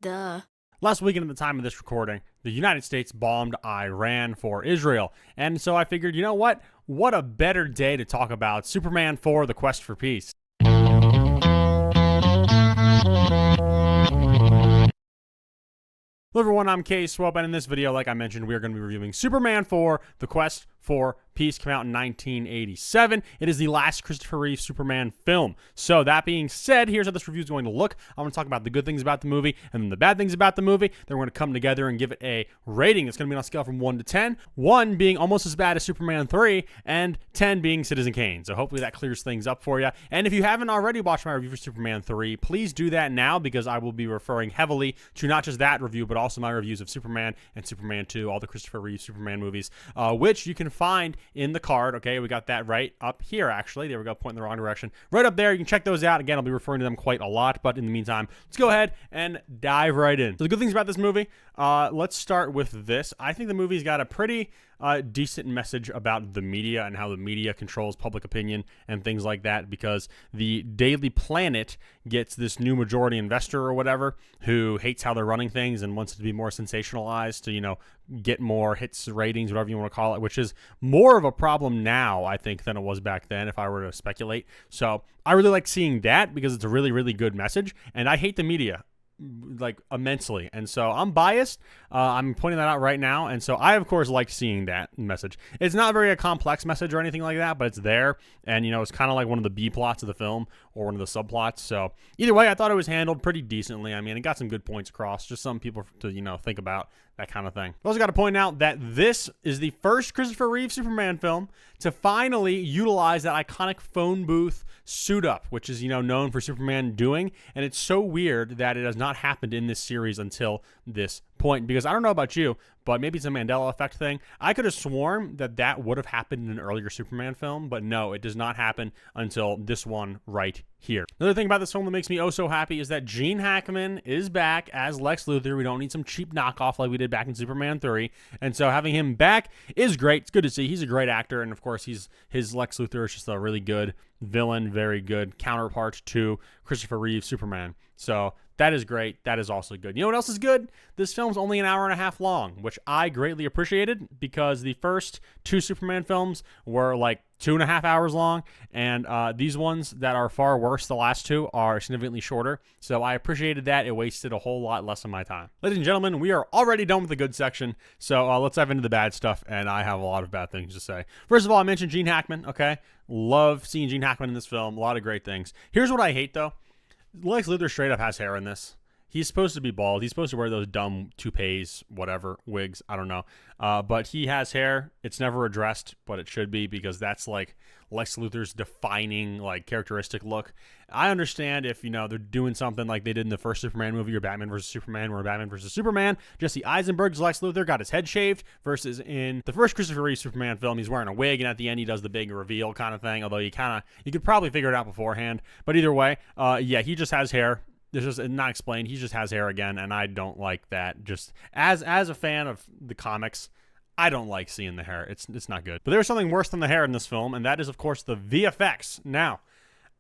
Duh. Last weekend at the time of this recording, the United States bombed Iran for Israel. And so I figured, you know what? What a better day to talk about Superman 4: The Quest for Peace. Hello everyone, I'm K-Swope, and in this video, like I mentioned, we are going to be reviewing Superman 4: The Quest for Peace. Came out in 1987. It is the last Christopher Reeve Superman film. So that being said, here's how this review is going to look. I'm going to talk about the good things about the movie and then the bad things about the movie. Then we're going to come together and give it a rating. It's going to be on a scale from 1 to 10. 1 being almost as bad as Superman 3, and 10 being Citizen Kane. So hopefully that clears things up for you. And if you haven't already watched my review for Superman 3, please do that now, because I will be referring heavily to not just that review, but also my reviews of Superman and Superman 2, all the Christopher Reeve Superman movies, which you can find in the card. Okay, we got that right up here, actually. There we go, pointing in the wrong direction. Right up there, you can check those out. Again, I'll be referring to them quite a lot, but in the meantime, let's go ahead and dive right in. So the good things about this movie, let's start with this. I think the movie's got a pretty decent message about the media and how the media controls public opinion and things like that, because the Daily Planet gets this new majority investor or whatever who hates how they're running things and wants it to be more sensationalized to, you know, get more hits, ratings, whatever you want to call it, which is more of a problem now, I think, than it was back then, if I were to speculate. So I really like seeing that because it's a really, really good message, and I hate the media like immensely, and so I'm biased. I'm pointing that out right now, and so I of course like seeing that message. It's not very a complex message or anything like that, but it's there, and you know, it's kind of like one of the B plots of the film or one of the subplots. So either way, I thought it was handled pretty decently. I mean, it got some good points across, just some people to, you know, think about, that kind of thing. I also got to point out that this is the first Christopher Reeve Superman film to finally utilize that iconic phone booth suit up, which is, you know, known for Superman doing. And it's so weird that it has not happened in this series until this point, because I don't know about you, but maybe it's a Mandela effect thing. I could have sworn that that would have happened in an earlier Superman film, but no, it does not happen until this one right here. Another thing about this film that makes me oh so happy is that Gene Hackman is back as Lex Luthor. We don't need some cheap knockoff like we did back in Superman 3. And so having him back is great. It's good to see. He's a great actor. And of course, his Lex Luthor is just a really good villain, very good counterpart to Christopher Reeve Superman. So that is great. That is also good. You know what else is good? This film's only an hour and a half long, which I greatly appreciated, because the first 2 Superman films were like 2.5 hours long, and these ones that are far worse, the last 2, are significantly shorter. So I appreciated that. It wasted a whole lot less of my time. Ladies and gentlemen, we are already done with the good section, so let's dive into the bad stuff, and I have a lot of bad things to say. First of all, I mentioned Gene Hackman, okay? Love seeing Gene Hackman in this film. A lot of great things. Here's what I hate, though. Lex Luthor straight up has hair in this. He's supposed to be bald. He's supposed to wear those dumb toupees, whatever, wigs, I don't know. But he has hair. It's never addressed, but it should be, because that's like Lex Luthor's defining like characteristic look. I understand if, you know, they're doing something like they did in the first Superman movie, or Batman vs. Superman, where Batman vs. Superman, Jesse Eisenberg's Lex Luthor got his head shaved, versus in the first Christopher Reeve Superman film, he's wearing a wig, and at the end he does the big reveal kind of thing, although you could probably figure it out beforehand. But either way, yeah, he just has hair. It's just not explained. He just has hair again, and I don't like that. Just as a fan of the comics, I don't like seeing the hair. It's not good. But there's something worse than the hair in this film, and that is, of course, the VFX. Now,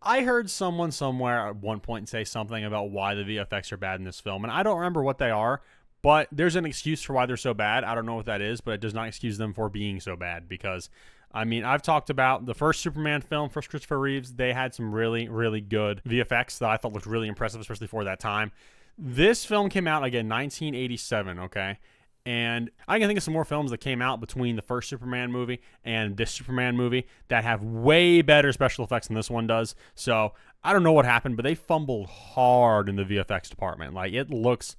I heard someone somewhere at one point say something about why the VFX are bad in this film, and I don't remember what they are, but there's an excuse for why they're so bad. I don't know what that is, but it does not excuse them for being so bad, because I mean, I've talked about the first Superman film, first Christopher Reeves. They had some really, really good VFX that I thought looked really impressive, especially for that time. This film came out, again, 1987, okay? And I can think of some more films that came out between the first Superman movie and this Superman movie that have way better special effects than this one does. So I don't know what happened, but they fumbled hard in the VFX department. Like, it looks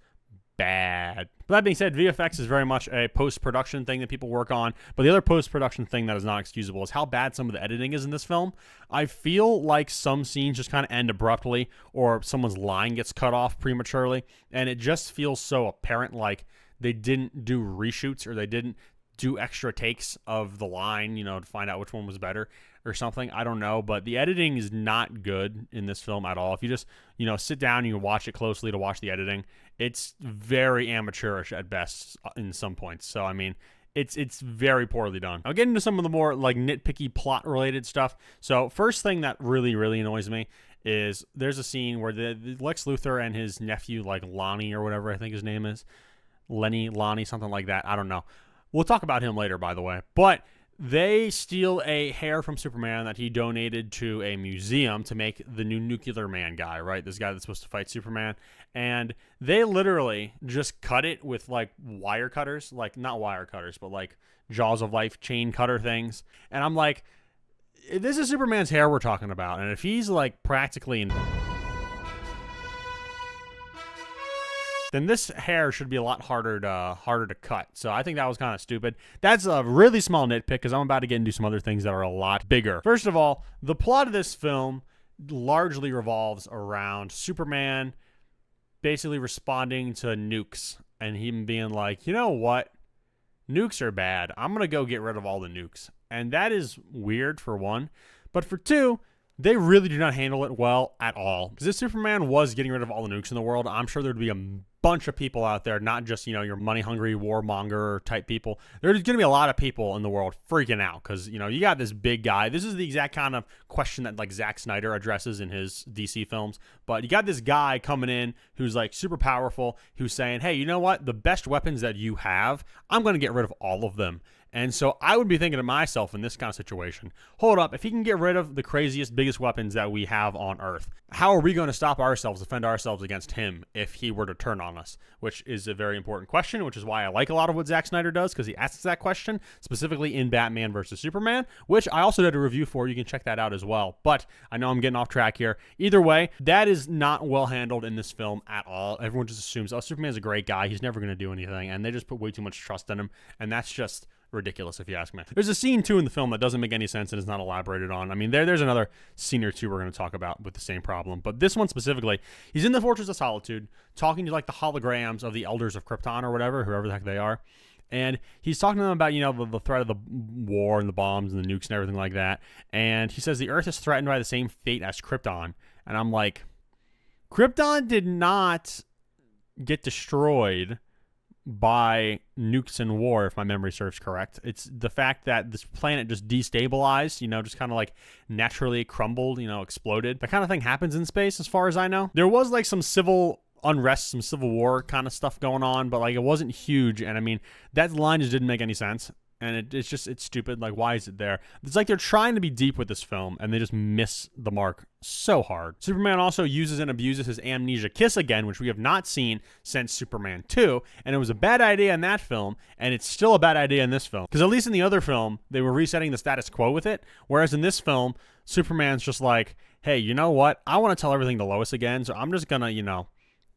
bad. But that being said, VFX is very much a post-production thing that people work on. But the other post-production thing that is not excusable is how bad some of the editing is in this film. I feel like some scenes just kind of end abruptly, or someone's line gets cut off prematurely, and it just feels so apparent like they didn't do reshoots, or they didn't do extra takes of the line, you know, to find out which one was better or something. I don't know, but the editing is not good in this film at all. If you just, you know, sit down and you watch it closely to watch the editing, it's very amateurish at best in some points. So, I mean, it's very poorly done. I'll get into some of the more like nitpicky plot related stuff. So first thing that really, really annoys me is there's a scene where the Lex Luthor and his nephew, like Lonnie or whatever I think his name is, Lonnie, something like that. I don't know. We'll talk about him later, by the way. But they steal a hair from Superman that he donated to a museum to make the new Nuclear Man guy, right? This guy that's supposed to fight Superman. And they literally just cut it with, like, wire cutters. Like, not wire cutters, but, like, Jaws of Life chain cutter things. And I'm like, this is Superman's hair we're talking about. And if he's, like, practically then this hair should be a lot harder to cut. So I think that was kind of stupid. That's a really small nitpick because I'm about to get into some other things that are a lot bigger. First of all, the plot of this film largely revolves around Superman basically responding to nukes and him being like, you know what? Nukes are bad. I'm going to go get rid of all the nukes. And that is weird, for one. But for two, they really do not handle it well at all. Because if Superman was getting rid of all the nukes in the world, I'm sure there'd be a bunch of people out there, not just, you know, your money-hungry warmonger type people. There's going to be a lot of people in the world freaking out because, you know, you got this big guy. This is the exact kind of question that, like, Zack Snyder addresses in his DC films. But you got this guy coming in who's, like, super powerful, who's saying, hey, you know what? The best weapons that you have, I'm going to get rid of all of them. And so I would be thinking to myself in this kind of situation, hold up, if he can get rid of the craziest, biggest weapons that we have on Earth, how are we going to stop ourselves, defend ourselves against him if he were to turn on us? Which is a very important question, which is why I like a lot of what Zack Snyder does, because he asks that question, specifically in Batman vs. Superman, which I also did a review for. You can check that out as well. But I know I'm getting off track here. Either way, that is not well handled in this film at all. Everyone just assumes, oh, Superman's a great guy. He's never going to do anything. And they just put way too much trust in him. And that's just ridiculous, if you ask me. There's a scene too in the film that doesn't make any sense and is not elaborated on. I mean, there's another scene or two we're going to talk about with the same problem, but this one specifically, he's in the Fortress of Solitude talking to, like, the holograms of the Elders of Krypton or whatever, whoever the heck they are, and he's talking to them about, you know, the threat of the war and the bombs and the nukes and everything like that, and he says the Earth is threatened by the same fate as Krypton, and I'm like, Krypton did not get destroyed by nukes and war, if my memory serves correct. It's the fact that this planet just destabilized, you know, just kind of like naturally crumbled, you know, exploded. That kind of thing happens in space as far as I know. There was like some civil unrest, some civil war kind of stuff going on, but like it wasn't huge. And I mean, that line just didn't make any sense. And it's stupid. Like, why is it there? It's like they're trying to be deep with this film, and they just miss the mark so hard. Superman also uses and abuses his amnesia kiss again, which we have not seen since Superman 2, and it was a bad idea in that film, and it's still a bad idea in this film. Because at least in the other film, they were resetting the status quo with it, whereas in this film, Superman's just like, hey, you know what? I want to tell everything to Lois again, so I'm just gonna, you know,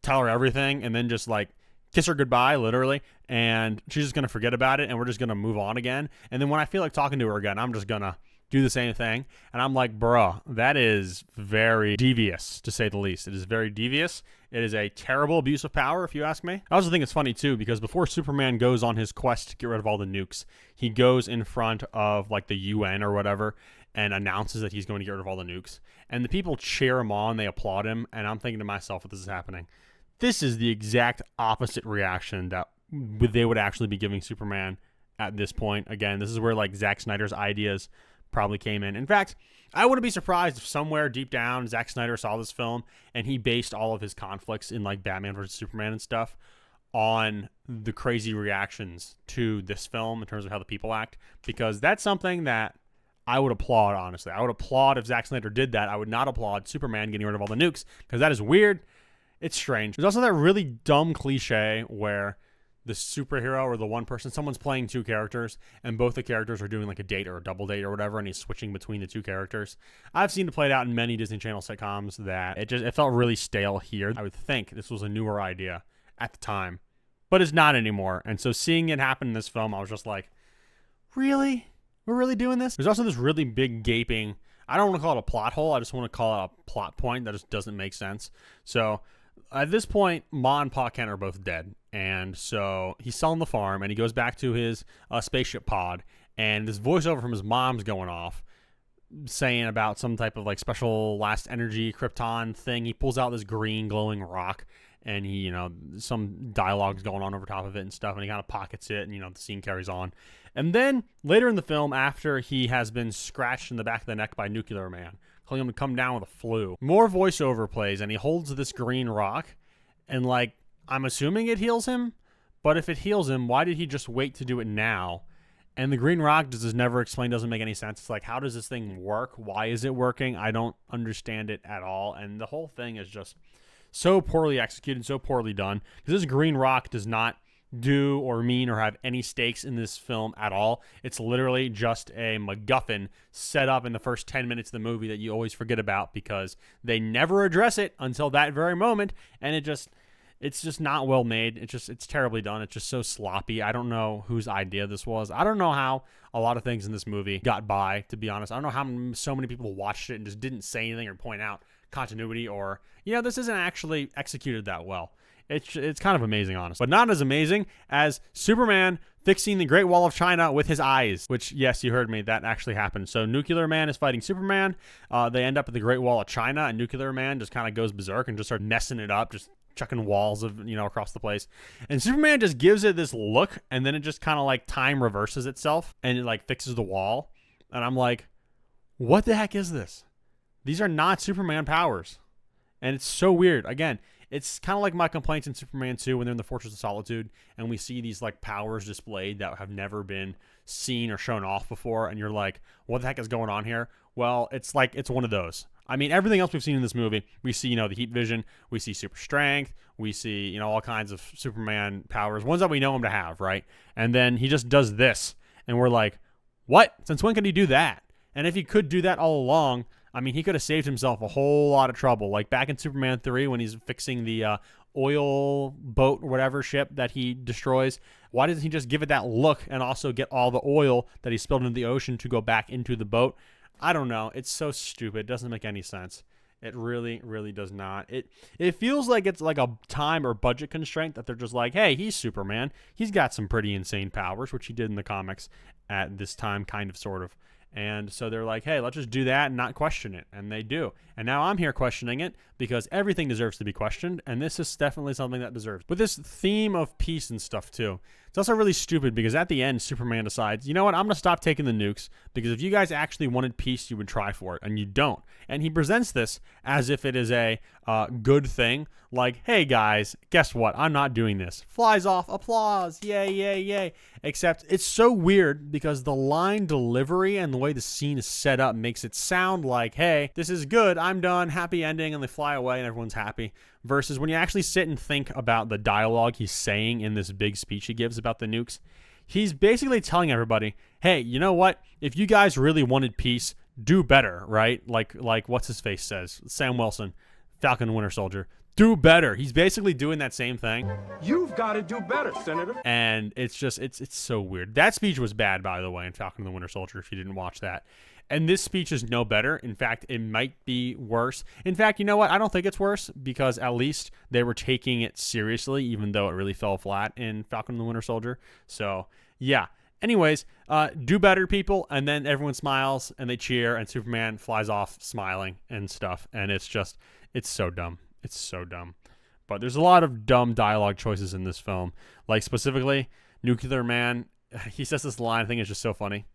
tell her everything, and then just, like, kiss her goodbye, literally, and she's just going to forget about it, and we're just going to move on again. And then when I feel like talking to her again, I'm just going to do the same thing. And I'm like, bruh, that is very devious, to say the least. It is very devious. It is a terrible abuse of power, if you ask me. I also think it's funny, too, because before Superman goes on his quest to get rid of all the nukes, he goes in front of, like, the UN or whatever, and announces that he's going to get rid of all the nukes. And the people cheer him on, they applaud him, and I'm thinking to myself, what this is happening. This is the exact opposite reaction that they would actually be giving Superman at this point. Again, this is where, like, Zack Snyder's ideas probably came in. In fact, I wouldn't be surprised if somewhere deep down Zack Snyder saw this film and he based all of his conflicts in, like, Batman versus Superman and stuff on the crazy reactions to this film in terms of how the people act, because that's something that I would applaud, honestly. I would applaud if Zack Snyder did that. I would not applaud Superman getting rid of all the nukes, because that is weird. It's strange. There's also that really dumb cliche where the superhero or the one person, someone's playing two characters, and both the characters are doing like a date or a double date or whatever, and he's switching between the two characters. I've seen it played out in many Disney Channel sitcoms that it felt really stale here. I would think this was a newer idea at the time, but it's not anymore. And so seeing it happen in this film, I was just like, really? We're really doing this? There's also this really big gaping, I don't want to call it a plot hole, I just want to call it a plot point that just doesn't make sense. So at this point, Ma and Pa Kent are both dead, and so he's selling the farm, and he goes back to his spaceship pod, and this voiceover from his mom's going off, saying about some type of like special last energy Krypton thing. He pulls out this green glowing rock, and he, you know, some dialogue's going on over top of it and stuff, and he kind of pockets it, and, you know, the scene carries on. And then later in the film, after he has been scratched in the back of the neck by Nuclear Man, telling him to come down with a flu. More voiceover plays, and he holds this green rock, and like, I'm assuming it heals him, but if it heals him, why did he just wait to do it now? And the green rock is never explained, doesn't make any sense. It's like, how does this thing work? Why is it working? I don't understand it at all. And the whole thing is just so poorly executed, so poorly done. Because this green rock does not do or mean or have any stakes in this film at all. It's literally just a MacGuffin set up in the first 10 minutes of the movie that you always forget about because they never address it until that very moment. And it's just not well made. It's terribly done. It's just so sloppy. I don't know whose idea this was. I don't know how a lot of things in this movie got by, to be honest. I don't know how so many people watched it and just didn't say anything or point out continuity or, this isn't actually executed that well. It's kind of amazing, honestly. But not as amazing as Superman fixing the Great Wall of China with his eyes, which, yes, you heard me, that actually happened. So Nuclear Man is fighting Superman. They end up at the Great Wall of China, and Nuclear Man just kind of goes berserk and just starts messing it up, just chucking walls of, across the place. And Superman just gives it this look, and then it just kind of like time reverses itself, and it like fixes the wall. And I'm like, what the heck is this? These are not Superman powers. And it's so weird. Again, it's kind of like my complaints in Superman 2 when they're in the Fortress of Solitude and we see these like powers displayed that have never been seen or shown off before. And you're like, what the heck is going on here? Well, it's one of those. I mean, everything else we've seen in this movie, we see, the heat vision, we see super strength, we see, all kinds of Superman powers, ones that we know him to have, right? And then he just does this, and we're like, what? Since when can he do that? And if he could do that all along, I mean, he could have saved himself a whole lot of trouble. Like back in Superman 3 when he's fixing the oil boat or whatever ship that he destroys, why doesn't he just give it that look and also get all the oil that he spilled into the ocean to go back into the boat? I don't know. It's so stupid. It doesn't make any sense. It really, really does not. It feels like it's like a time or budget constraint that they're just like, hey, he's Superman. He's got some pretty insane powers, which he did in the comics at this time, kind of, sort of. And so they're like, hey, let's just do that and not question it. And they do. And now I'm here questioning it because everything deserves to be questioned. And this is definitely something that deserves. With this theme of peace and stuff, too. It's also really stupid because at the end, Superman decides, you know what, I'm going to stop taking the nukes because if you guys actually wanted peace, you would try for it. And you don't. And he presents this as if it is a good thing. Like, hey, guys, guess what? I'm not doing this. Flies off. Applause. Yay, yay, yay. Except it's so weird because the line delivery and the way the scene is set up makes it sound like, hey, this is good. I'm done. Happy ending. And they fly away and everyone's happy. Versus when you actually sit and think about the dialogue he's saying in this big speech he gives about the nukes, he's basically telling everybody, hey, you know what? If you guys really wanted peace, do better, right? Like what's his face says, Sam Wilson, Falcon and Winter Soldier. Do better. He's basically doing that same thing. You've got to do better, Senator. And it's just, it's so weird. That speech was bad, by the way, in Falcon and the Winter Soldier, if you didn't watch that. And this speech is no better. In fact, it might be worse. In fact, you know what? I don't think it's worse because at least they were taking it seriously, even though it really fell flat in Falcon and the Winter Soldier. So, yeah. Anyways, do better, people. And then everyone smiles and they cheer and Superman flies off smiling and stuff. And it's just, it's so dumb. It's so dumb. But there's a lot of dumb dialogue choices in this film. Like specifically, Nuclear Man, he says this line, I think it's just so funny.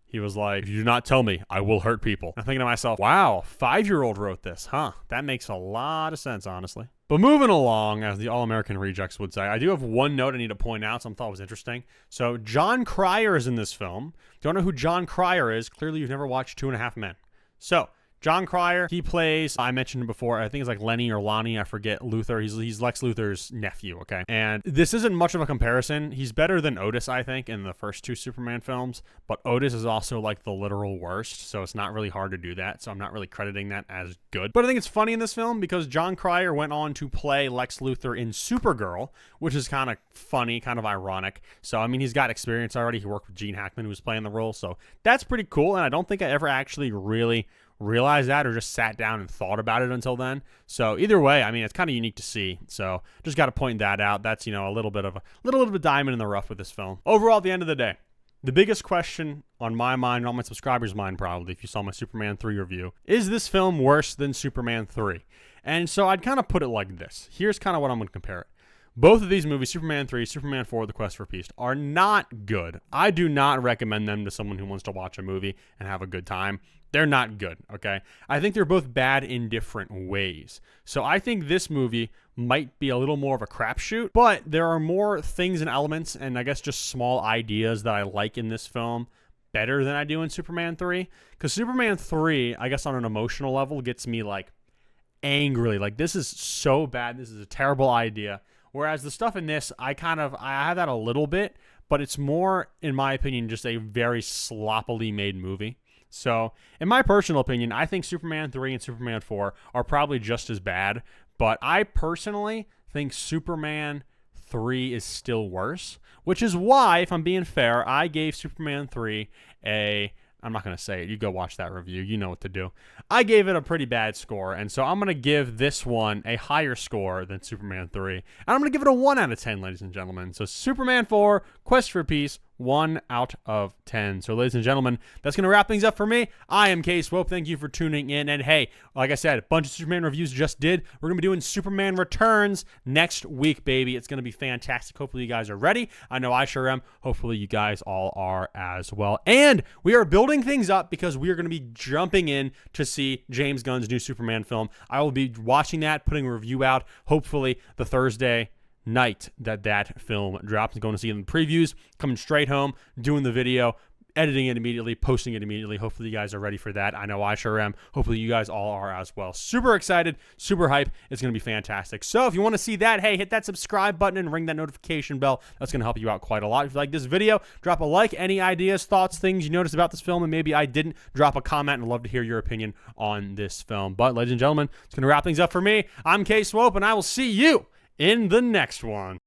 He was like, if you do not tell me, I will hurt people. I'm thinking to myself, wow, 5-year-old wrote this, huh? That makes a lot of sense, honestly. But moving along, as the All-American Rejects would say, I do have one note I need to point out, something I thought was interesting. So John Cryer is in this film. Don't know who John Cryer is. Clearly, you've never watched 2.5 Men. So John Cryer, he plays, I mentioned him before, I think it's like Lenny or Lonnie, I forget, Luthor. He's Lex Luthor's nephew, okay? And this isn't much of a comparison. He's better than Otis, I think, in the first 2 Superman films, but Otis is also like the literal worst, so it's not really hard to do that, so I'm not really crediting that as good. But I think it's funny in this film because John Cryer went on to play Lex Luthor in Supergirl, which is kind of funny, kind of ironic. So, I mean, he's got experience already. He worked with Gene Hackman, who was playing the role, so that's pretty cool, and I don't think I ever actually really realized that or just sat down and thought about it until then. So either way, I mean, it's kind of unique to see. So just got to point that out. That's, a little bit of a diamond in the rough with this film. Overall, at the end of the day, the biggest question on my mind, and on my subscribers' mind probably, if you saw my Superman 3 review, is this film worse than Superman 3? And so I'd kind of put it like this. Here's kind of what I'm going to compare it. Both of these movies, Superman 3, Superman 4, The Quest for Peace, are not good. I do not recommend them to someone who wants to watch a movie and have a good time. They're not good, okay? I think they're both bad in different ways. So I think this movie might be a little more of a crapshoot, but there are more things and elements and I guess just small ideas that I like in this film better than I do in Superman 3. Because Superman 3, I guess on an emotional level, gets me like angrily. Like, this is so bad. This is a terrible idea. Whereas the stuff in this, I have that a little bit, but it's more, in my opinion, just a very sloppily made movie. So, in my personal opinion, I think Superman 3 and Superman 4 are probably just as bad, but I personally think Superman 3 is still worse, which is why, if I'm being fair, I gave Superman 3 I'm not going to say it. You go watch that review. You know what to do. I gave it a pretty bad score, and so I'm going to give this one a higher score than Superman 3. And I'm going to give it a 1 out of 10, ladies and gentlemen. So Superman 4, Quest for Peace, 1 out of 10. So, ladies and gentlemen, that's going to wrap things up for me. I am Case Swope. Thank you for tuning in. And hey, like I said, a bunch of Superman reviews just did. We're going to be doing Superman Returns next week, baby. It's going to be fantastic. Hopefully you guys are ready. I know I sure am. Hopefully you guys all are as well. And we are building things up because we are going to be jumping in to see James Gunn's new Superman film. I will be watching that, putting a review out, hopefully the Thursday night that film drops, and going to see it in the previews, coming straight home, doing the video, editing it immediately, posting it immediately. Hopefully you guys are ready for that. I know I sure am. Hopefully you guys all are as well. Super excited, super hype. It's going to be fantastic. So if you want to see that, hey, hit that subscribe button and ring that notification bell. That's going to help you out quite a lot. If you like this video, drop a like. Any ideas, thoughts, things you noticed about this film and maybe I didn't, drop a comment, and I'd love to hear your opinion on this film. But ladies and gentlemen, it's going to wrap things up for me. I'm Case Swope, and I will see you in the next one.